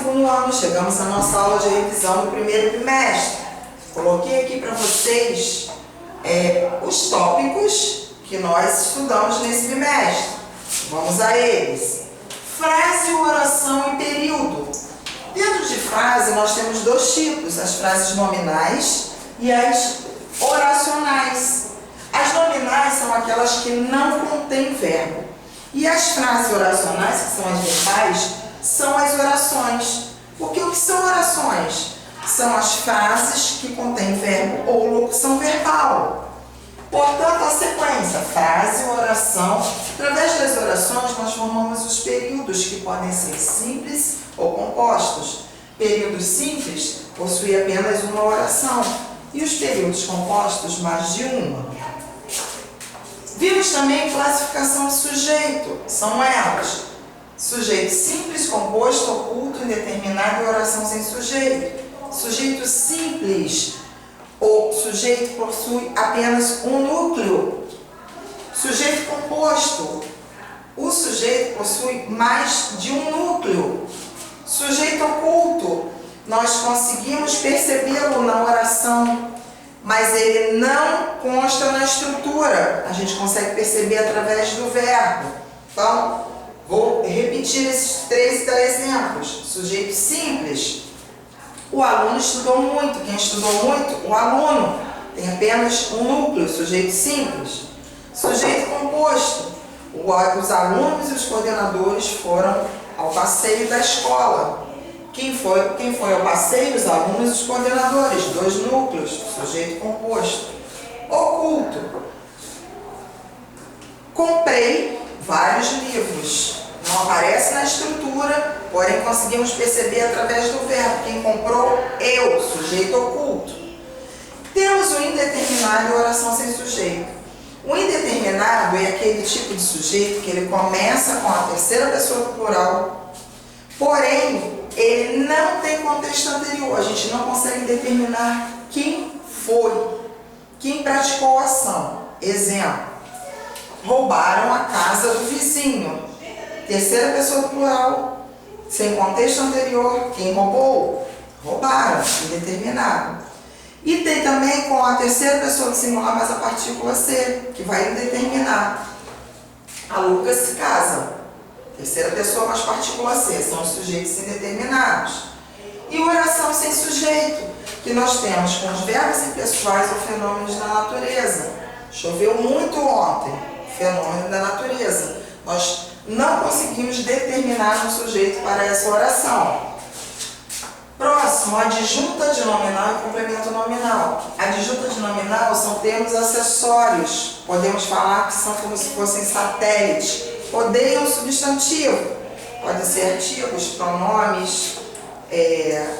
segundo ano, chegamos à nossa aula de revisão do primeiro trimestre. Coloquei aqui para vocês os tópicos que nós estudamos nesse trimestre. Vamos a eles. Frase, oração e período. Dentro de frase nós temos dois tipos, as frases nominais e as oracionais. As nominais são aquelas que não contêm verbo. E as frases oracionais, que são as verbais, são as orações. Porque o que são orações? São as frases que contêm verbo ou locução verbal. Portanto, a sequência, frase, oração. Através das orações, nós formamos os períodos, que podem ser simples ou compostos. Períodos simples possuem apenas uma oração e os períodos compostos, mais de uma. Vimos também classificação de sujeito. São elas: sujeito simples, composto, oculto, indeterminado e oração sem sujeito. Sujeito simples ou sujeito possui apenas um núcleo. Sujeito composto, o sujeito possui mais de um núcleo. Sujeito oculto, nós conseguimos percebê-lo na oração, mas ele não consta na estrutura. A gente consegue perceber através do verbo. Então, vou repetir esses 3 exemplos. Sujeito simples, o aluno estudou muito. Quem estudou muito? O aluno. Tem apenas um núcleo, sujeito simples. Sujeito composto, os alunos e os coordenadores foram ao passeio da escola. Quem foi ao passeio? Os alunos e os coordenadores, 2 núcleos, sujeito composto. Oculto, comprei vários livros. Não aparece na estrutura, porém conseguimos perceber através do verbo. Quem comprou? Eu, sujeito oculto. Temos o indeterminado e a oração sem sujeito. O indeterminado é aquele tipo de sujeito que ele começa com a terceira pessoa do plural, porém ele não tem contexto anterior. A gente não consegue determinar quem foi, quem praticou a ação. Exemplo: roubaram a casa do vizinho. Terceira pessoa do plural, sem contexto anterior. Quem roubou? Roubaram, indeterminado. E tem também com a terceira pessoa do singular, mas a partícula ser, que vai indeterminar. A Lucas se casa. Terceira pessoa, mas partícula ser, são os sujeitos indeterminados. E oração sem sujeito, que nós temos com os verbos impessoais ou fenômenos da natureza. Choveu muito ontem, fenômeno da natureza. Nós não conseguimos determinar um sujeito para essa oração. Próximo, adjunta de nominal e complemento nominal. Adjunta de nominal são termos acessórios. Podemos falar que são como se fossem satélites. Odeiam substantivo. Podem ser artigos, pronomes,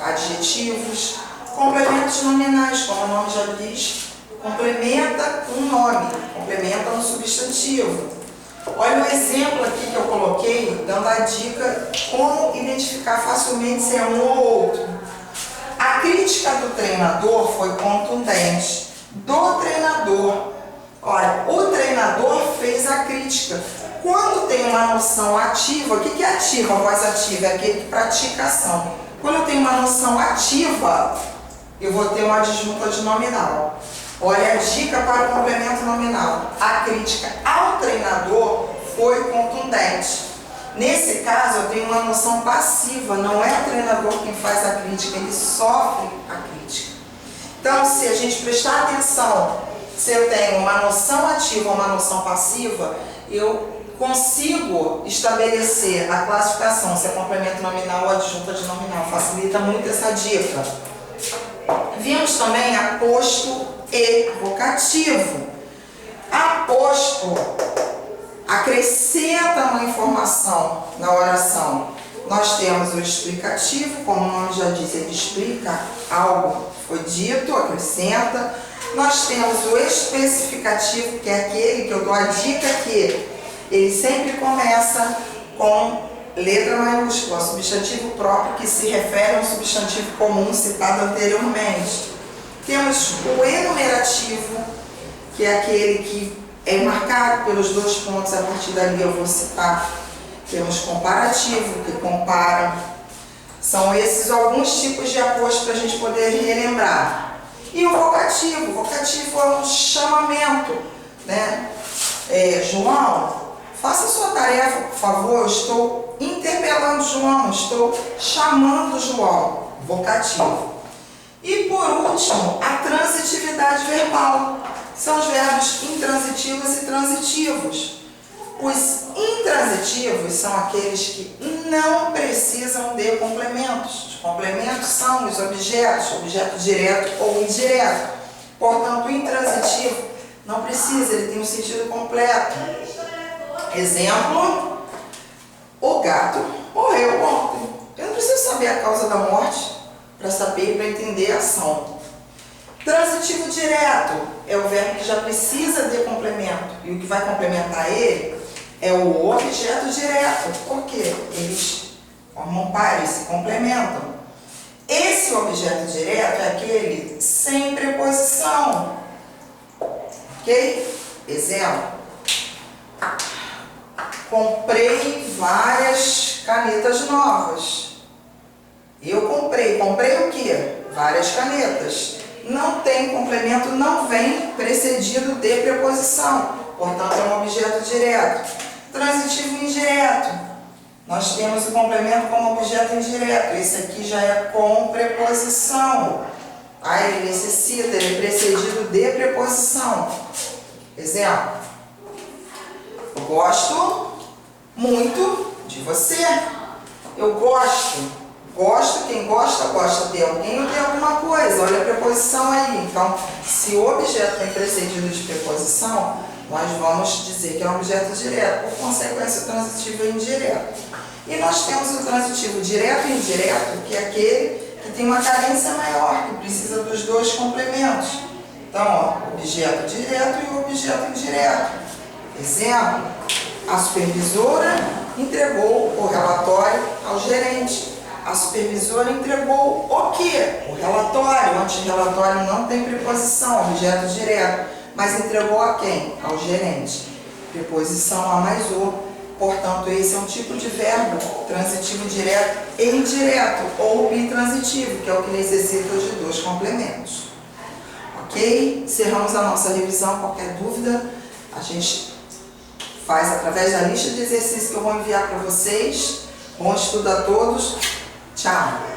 adjetivos. Complementos nominais, como o nome já diz, complementa um nome, complementa um substantivo. Olha o exemplo aqui que eu coloquei, dando a dica como identificar facilmente se é um ou outro. A crítica do treinador foi contundente. Do treinador. Olha, o treinador fez a crítica. Quando tem uma noção ativa, o que é ativa? A voz ativa é aquele que pratica a ação. Quando eu tenho uma noção ativa, eu vou ter uma adjunta de nominal. Olha a dica para o complemento nominal. A crítica ao treinador foi contundente. Nesse caso, eu tenho uma noção passiva. Não é o treinador quem faz a crítica, ele sofre a crítica. Então, se a gente prestar atenção, se eu tenho uma noção ativa ou uma noção passiva, eu consigo estabelecer a classificação, se é complemento nominal ou adjunta de nominal. Facilita muito essa dica. Vimos também aposto e vocativo. Aposto acrescenta uma informação na oração. Nós temos o explicativo, como o nome já diz, ele explica algo que foi dito, acrescenta. Nós temos o especificativo, que é aquele que eu dou a dica que ele sempre começa com letra maiúscula, substantivo próprio que se refere a um substantivo comum citado anteriormente. Temos o enumerativo, que é aquele que é marcado pelos 2 pontos, a partir dali eu vou citar. Temos comparativo, que compara. São esses alguns tipos de aposto para a gente poder relembrar. E o vocativo. O vocativo é um chamamento, né? João, faça a sua tarefa, por favor. Eu estou interpelando João, estou chamando João. Vocativo. E por último, a transitividade verbal. São os verbos intransitivos e transitivos. Os intransitivos são aqueles que não precisam de complementos. Os complementos são os objetos, objeto direto ou indireto. Portanto, o intransitivo não precisa, ele tem um sentido completo. Exemplo, o gato morreu ontem. Eu não preciso saber a causa da morte para saber, para entender a ação. Transitivo direto é o verbo que já precisa de complemento. E o que vai complementar ele é o objeto direto. Por quê? Eles formam pares, se complementam. Esse objeto direto é aquele sem preposição. Ok? Exemplo. Comprei várias canetas novas. Eu comprei. Comprei o quê? Várias canetas. Não tem complemento, não vem precedido de preposição. Portanto, é um objeto direto. Transitivo indireto. Nós temos o complemento como objeto indireto. Esse aqui já é com preposição. Ele necessita, ele é precedido de preposição. Exemplo. Eu gosto muito de você. Eu gosto. Gosto, quem gosta, gosta de alguém ou de alguma coisa. Olha a preposição aí. Então, se o objeto tem precedido de preposição, nós vamos dizer que é um objeto direto. Por consequência, o transitivo é indireto. E nós temos o transitivo direto e indireto, que é aquele que tem uma carência maior, que precisa dos dois complementos. Então, objeto direto e objeto indireto. Exemplo, a supervisora entregou o relatório ao gerente. A supervisora entregou o quê? O relatório. O antirrelatório não tem preposição, objeto direto. Mas entregou a quem? Ao gerente. Preposição a mais o. Portanto, esse é um tipo de verbo transitivo direto e indireto, ou bitransitivo, que é o que necessita de dois complementos. Ok? Encerramos a nossa revisão. Qualquer dúvida, a gente faz através da lista de exercícios que eu vou enviar para vocês. Bom estudo a todos. Tchau!